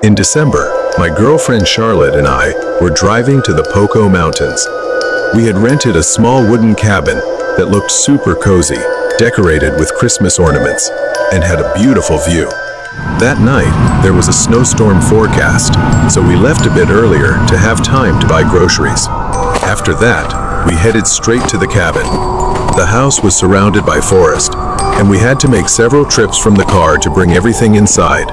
In December, my girlfriend Charlotte and I were driving to the Poco Mountains. We had rented a small wooden cabin that looked super cozy, decorated with Christmas ornaments, and had a beautiful view. That night, there was a snowstorm forecast, so we left a bit earlier to have time to buy groceries. After that, we headed straight to the cabin. The house was surrounded by forest, and we had to make several trips from the car to bring everything inside.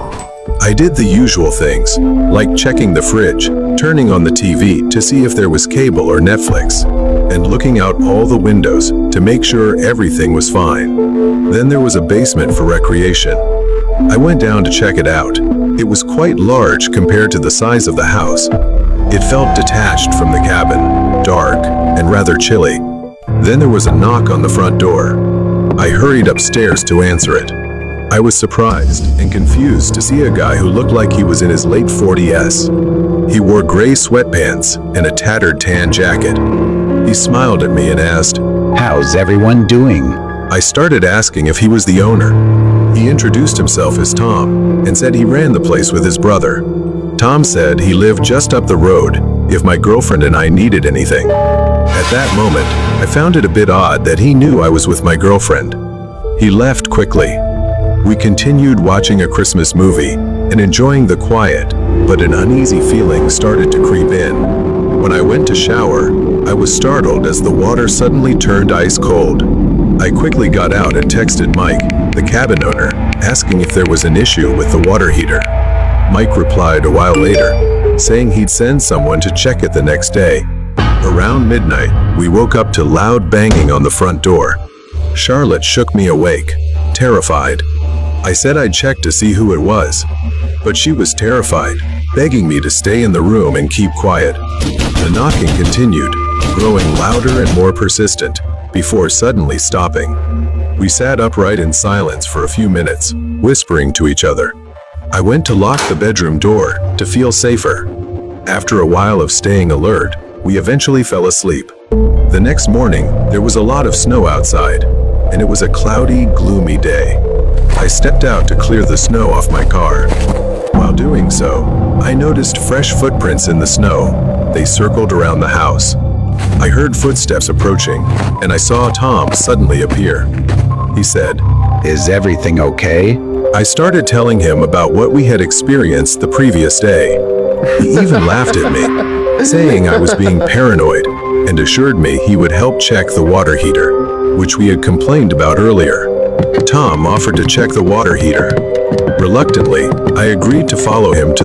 I did the usual things, like checking the fridge, turning on the TV to see if there was cable or Netflix, and looking out all the windows to make sure everything was fine. Then there was a basement for recreation. I went down to check it out. It was quite large compared to the size of the house. It felt detached from the cabin, dark, and rather chilly. Then there was a knock on the front door. I hurried upstairs to answer it. I was surprised and confused to see a guy who looked like he was in his late 40s. He wore gray sweatpants and a tattered tan jacket. He smiled at me and asked, "How's everyone doing?" I started asking if he was the owner. He introduced himself as Tom and said he ran the place with his brother. Tom said he lived just up the road if my girlfriend and I needed anything. At that moment, I found it a bit odd that he knew I was with my girlfriend. He left quickly. We continued watching a Christmas movie and enjoying the quiet, but an uneasy feeling started to creep in. When I went to shower, I was startled as the water suddenly turned ice cold. I quickly got out and texted Mike, the cabin owner, asking if there was an issue with the water heater. Mike replied a while later, saying he'd send someone to check it the next day. Around midnight, we woke up to loud banging on the front door. Charlotte shook me awake, terrified. I said I'd check to see who it was, but she was terrified, begging me to stay in the room and keep quiet. The knocking continued, growing louder and more persistent, before suddenly stopping. We sat upright in silence for a few minutes, whispering to each other. I went to lock the bedroom door to feel safer. After a while of staying alert, we eventually fell asleep. The next morning, there was a lot of snow outside, and it was a cloudy, gloomy day. I stepped out to clear the snow off my car. While doing so, I noticed fresh footprints in the snow. They circled around the house. I heard footsteps approaching, and I saw Tom suddenly appear. He said, "Is everything okay?" I started telling him about what we had experienced the previous day. He even laughed at me, saying I was being paranoid, and assured me he would help check the water heater, which we had complained about earlier. Tom offered to check the water heater. Reluctantly, I agreed to follow him to